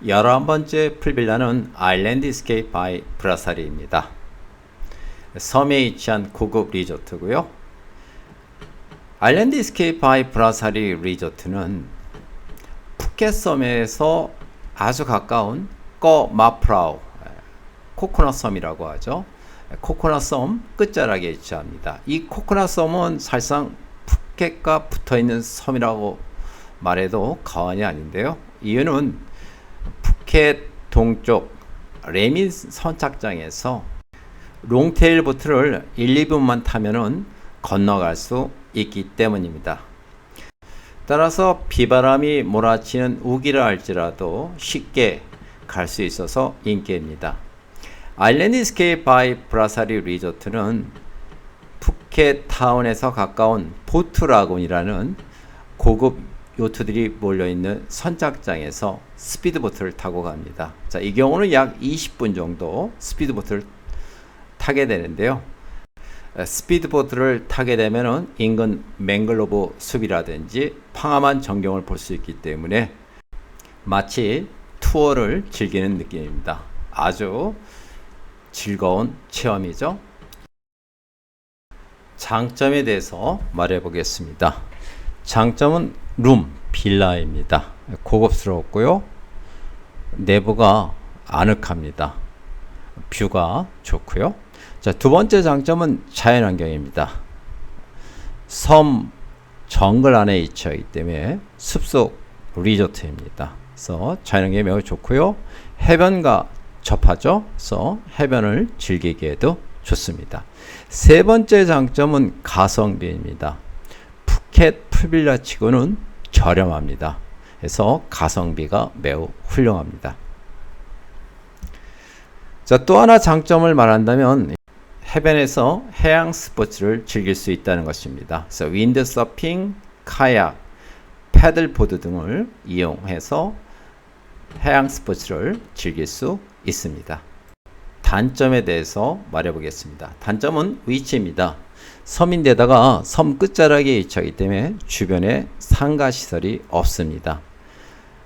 S1: 11번째 풀빌라는 아일랜드스케이프 바이 브라사리입니다. 섬에 위치한 고급 리조트고요. 아일랜드스케이프 바이 브라사리 리조트는 푸켓 섬에서 아주 가까운 꺼 마프라우 코코넛 섬이라고 하죠. 코코넛 섬 끝자락에 위치합니다. 이 코코넛 섬은 사실상 푸켓과 붙어있는 섬이라고 말해도 과언이 아닌데요. 이유는 푸켓 동쪽 레민 선착장에서 롱테일 보트를 1, 2분만 타면은 건너갈 수 있기 때문입니다. 따라서 비바람이 몰아치는 우기라 할지라도 쉽게 갈 수 있어서 인기입니다. 아일랜드스케이프 바이 브라사리 리조트는 푸켓 타운에서 가까운 보트라곤이라는 고급 요트들이 몰려있는 선착장에서 스피드보트를 타고 갑니다. 자, 이 경우는 약 20분 정도 스피드보트를 타게 되는데요. 스피드보트를 타게 되면은 인근 맹글로브 숲이라든지 황함한 전경을 볼 수 있기 때문에 마치 투어를 즐기는 느낌입니다. 아주 즐거운 체험이죠. 장점에 대해서 말해 보겠습니다. 장점은 빌라입니다. 고급스럽고요. 내부가 아늑합니다. 뷰가 좋고요. 자, 두 번째 장점은 자연환경입니다. 섬 정글 안에 위치하기 때문에 숲속 리조트입니다. 그래서 자연환경이 매우 좋고요. 해변과 접하죠. 그래서 해변을 즐기기에도 좋습니다. 세 번째 장점은 가성비입니다. 푸켓 풀빌라 치고는 저렴합니다. 그래서 가성비가 매우 훌륭합니다. 자, 또 하나 장점을 말한다면 해변에서 해양 스포츠를 즐길 수 있다는 것입니다. 그래서 윈드서핑, 카약, 패들보드 등을 이용해서 해양 스포츠를 즐길 수 있습니다. 단점에 대해서 말해보겠습니다. 단점은 위치입니다. 섬인데다가 섬 끝자락에 위치하기 때문에 주변에 상가시설이 없습니다.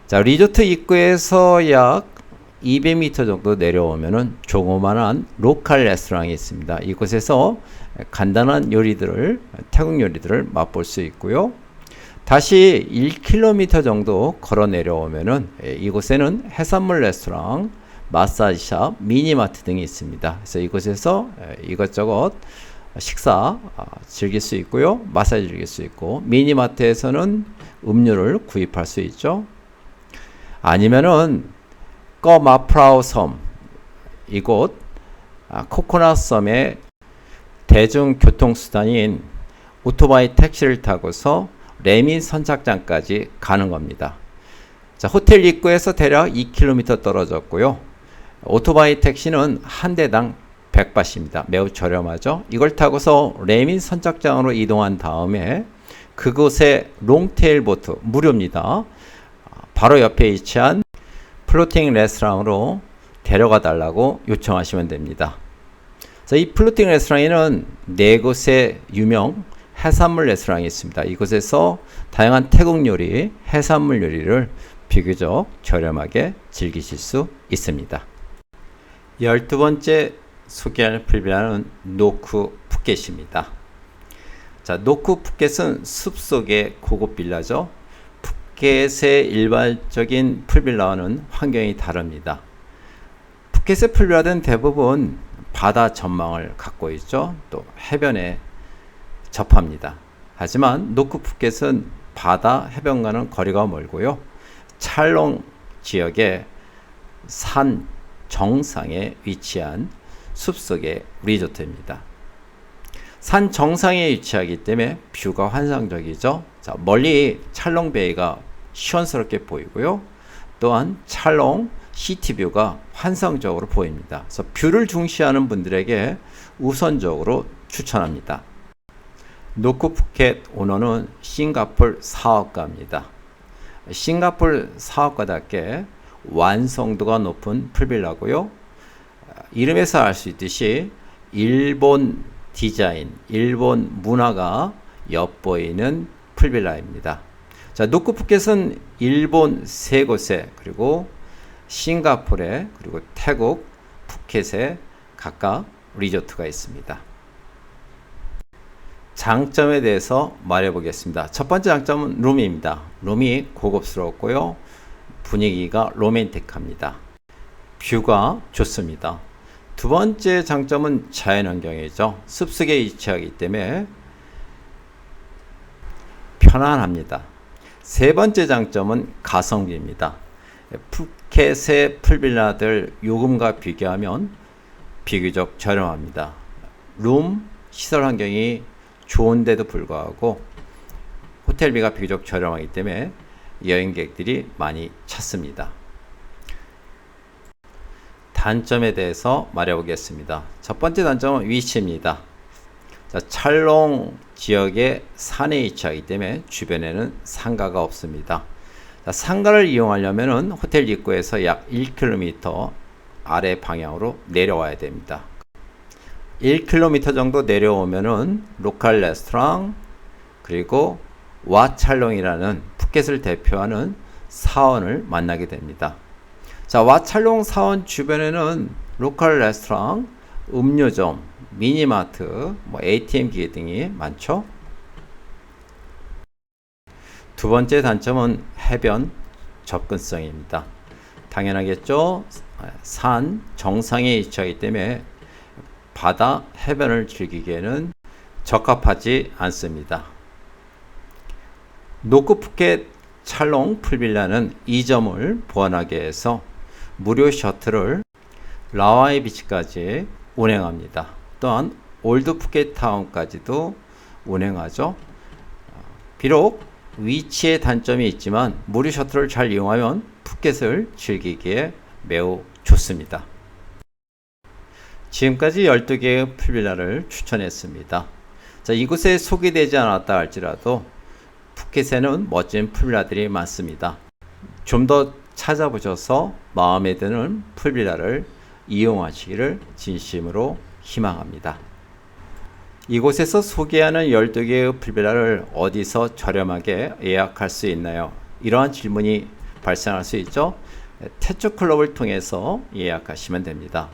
S1: 자, 리조트 입구에서 약 200m 정도 내려오면은 조그만한 로컬 레스토랑이 있습니다. 이곳에서 간단한 요리들을, 태국 요리들을 맛볼 수 있고요. 다시 1km 정도 걸어 내려오면은 이곳에는 해산물 레스토랑, 마사지샵, 미니마트 등이 있습니다. 그래서 이곳에서 이것저것 식사 즐길 수 있고요. 마사지 즐길 수 있고, 미니마트에서는 음료를 구입할 수 있죠. 아니면은 꺼마프라우 섬, 이곳 코코넛 섬의 대중교통수단인 오토바이 택시를 타고서 레민 선착장까지 가는 겁니다. 자, 호텔 입구에서 대략 2km 떨어졌고요. 오토바이 택시는 한 대당 100바트입니다. 매우 저렴하죠. 이걸 타고서 레민 선착장으로 이동한 다음에 그곳에 롱테일 보트 무료입니다. 바로 옆에 위치한 플로팅 레스토랑으로 데려가 달라고 요청하시면 됩니다. 자, 이 플로팅 레스토랑에는 4곳의 유명 해산물 레스토랑이 있습니다. 이곳에서 다양한 태국 요리, 해산물 요리를 비교적 저렴하게 즐기실 수 있습니다. 12번째 소개할 풀빌라는 노크 푸켓입니다. 자, 노크 푸켓은 숲속의 고급 빌라죠. 푸켓의 일반적인 풀빌라와는 환경이 다릅니다. 푸켓의 풀빌라는 대부분 바다 전망을 갖고 있죠. 또 해변에 접합니다. 하지만 노크 푸켓은 바다 해변과는 거리가 멀고요. 찰롱 지역의 산 정상에 위치한 숲속의 리조트입니다. 산 정상에 위치하기 때문에 뷰가 환상적이죠. 자, 멀리 찰롱베이가 시원스럽게 보이고요. 또한 찰롱 시티뷰가 환상적으로 보입니다. 그래서 뷰를 중시하는 분들에게 우선적으로 추천합니다. 노크 푸켓 오너는 싱가폴 사업가입니다. 싱가폴 사업가답게 완성도가 높은 풀빌라고요. 이름에서 알 수 있듯이 일본 디자인, 일본 문화가 엿보이는 풀빌라입니다. 자, 노크 푸켓은 일본 3곳에 그리고 싱가포르에 그리고 태국, 푸켓에 각각 리조트가 있습니다. 장점에 대해서 말해보겠습니다. 첫 번째 장점은 룸입니다. 룸이 고급스럽고요. 분위기가 로맨틱합니다. 뷰가 좋습니다. 두 번째 장점은 자연환경이죠. 숲속에 위치하기 때문에 편안합니다. 세 번째 장점은 가성비입니다. 푸켓의 풀빌라들 요금과 비교하면 비교적 저렴합니다. 룸 시설 환경이 좋은데도 불구하고 호텔비가 비교적 저렴하기 때문에 여행객들이 많이 찾습니다. 단점에 대해서 말해보겠습니다. 첫 번째 단점은 위치입니다. 자, 찰롱 지역의 산에 위치하기 때문에 주변에는 상가가 없습니다. 자, 상가를 이용하려면 호텔 입구에서 약 1km 아래 방향으로 내려와야 됩니다. 1km 정도 내려오면은 로컬 레스토랑 그리고 와찰롱이라는 푸켓을 대표하는 사원을 만나게 됩니다. 자, 와찰롱 사원 주변에는 로컬 레스토랑, 음료점, 미니마트, ATM 기계 등이 많죠. 두 번째 단점은 해변 접근성입니다. 당연하겠죠. 산 정상에 위치하기 때문에 바다 해변을 즐기기에는 적합하지 않습니다. 노크 푸켓 찰롱 풀빌라는 이 점을 보완하기 위해서 무료 셔틀을 라와이 비치까지 운행합니다. 또한 올드 푸켓 타운까지도 운행하죠. 비록 위치에 단점이 있지만 무료 셔틀을 잘 이용하면 푸켓을 즐기기에 매우 좋습니다. 지금까지 12개의 풀빌라를 추천했습니다. 자, 이곳에 소개되지 않았다 할지라도 푸켓에는 멋진 풀빌라들이 많습니다. 좀 더 찾아보셔서 마음에 드는 풀빌라를 이용하시기를 진심으로 희망합니다. 이곳에서 소개하는 12개의 풀빌라를 어디서 저렴하게 예약할 수 있나요? 이러한 질문이 발생할 수 있죠. 태츠클럽을 통해서 예약하시면 됩니다.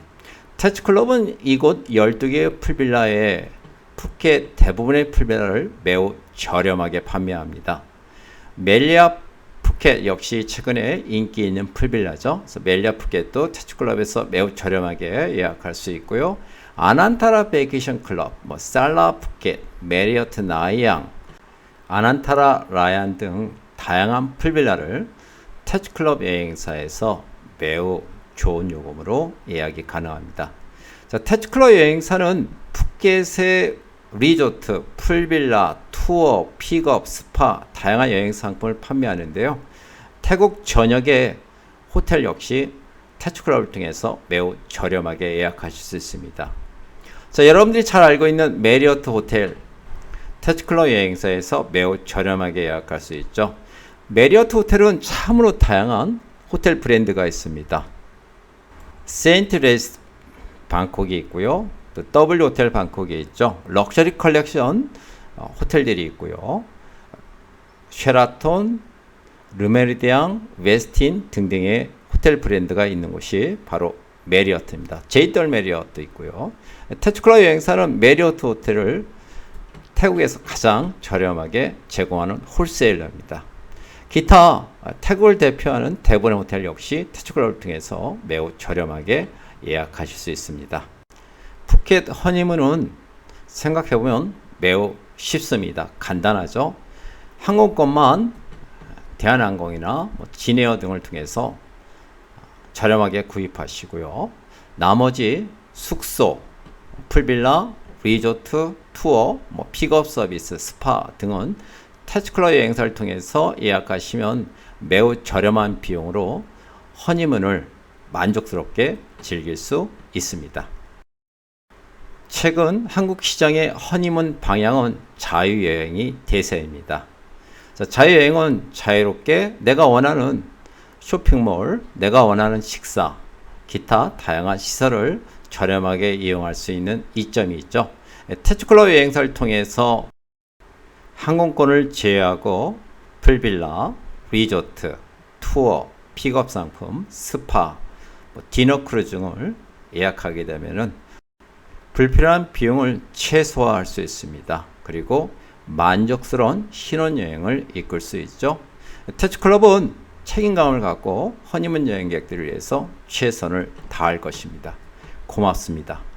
S1: 태츠클럽은 이곳 12개의 풀빌라에 푸켓 대부분의 풀빌라를 매우 저렴하게 판매합니다. 멜리아 푸켓 역시 최근에 인기 있는 풀빌라죠. 그래서 멜리아 푸켓도 태츠클럽에서 매우 저렴하게 예약할 수 있고요. 아난타라 베이케이션 클럽, 살라 푸켓, 메리어트 나이앙, 아난타라 라얀 등 다양한 풀빌라를 태츠클럽 여행사에서 매우 좋은 요금으로 예약이 가능합니다. 자, 태츠클럽 여행사는 푸켓의 리조트, 풀빌라, 투어, 픽업, 스파 다양한 여행 상품을 판매하는데요. 태국 전역의 호텔 역시 태츠클럽을 통해서 매우 저렴하게 예약하실 수 있습니다. 자, 여러분들이 잘 알고 있는 메리어트 호텔 태츠클럽 여행사에서 매우 저렴하게 예약할 수 있죠. 메리어트 호텔은 참으로 다양한 호텔 브랜드가 있습니다. 세인트 레이스 방콕이 있고요. 또 W 호텔 방콕이 있죠. 럭셔리 컬렉션 호텔들이 있고요. 쉐라톤, 르메리디앙, 웨스틴 등등의 호텔 브랜드가 있는 곳이 바로 메리어트입니다. 제이덜 메리어트 있고요. 태츠클럽 여행사는 메리어트 호텔을 태국에서 가장 저렴하게 제공하는 홀세일러입니다. 기타 태국을 대표하는 대부분의 호텔 역시 태츠클럽을 통해서 매우 저렴하게 예약하실 수 있습니다. 푸켓 허니문은 생각해보면 매우 쉽습니다. 간단하죠. 항공권만 대한항공이나 진에어 등을 통해서 저렴하게 구입하시고요. 나머지 숙소, 풀빌라, 리조트, 투어, 픽업 서비스, 스파 등은 태츠클럽 여행사를 통해서 예약하시면 매우 저렴한 비용으로 허니문을 만족스럽게 즐길 수 있습니다. 최근 한국 시장의 허니문 방향은 자유여행이 대세입니다. 자, 자유여행은 자유롭게 내가 원하는 쇼핑몰, 내가 원하는 식사, 기타 다양한 시설을 저렴하게 이용할 수 있는 이점이 있죠. 태츠클럽 여행사를 통해서 항공권을 제외하고 풀빌라, 리조트, 투어, 픽업 상품, 스파, 디너 크루즈 등을 예약하게 되면은 불필요한 비용을 최소화할 수 있습니다. 그리고 만족스러운 신혼여행을 이끌 수 있죠. 터치클럽은 책임감을 갖고 허니문 여행객들을 위해서 최선을 다할 것입니다. 고맙습니다.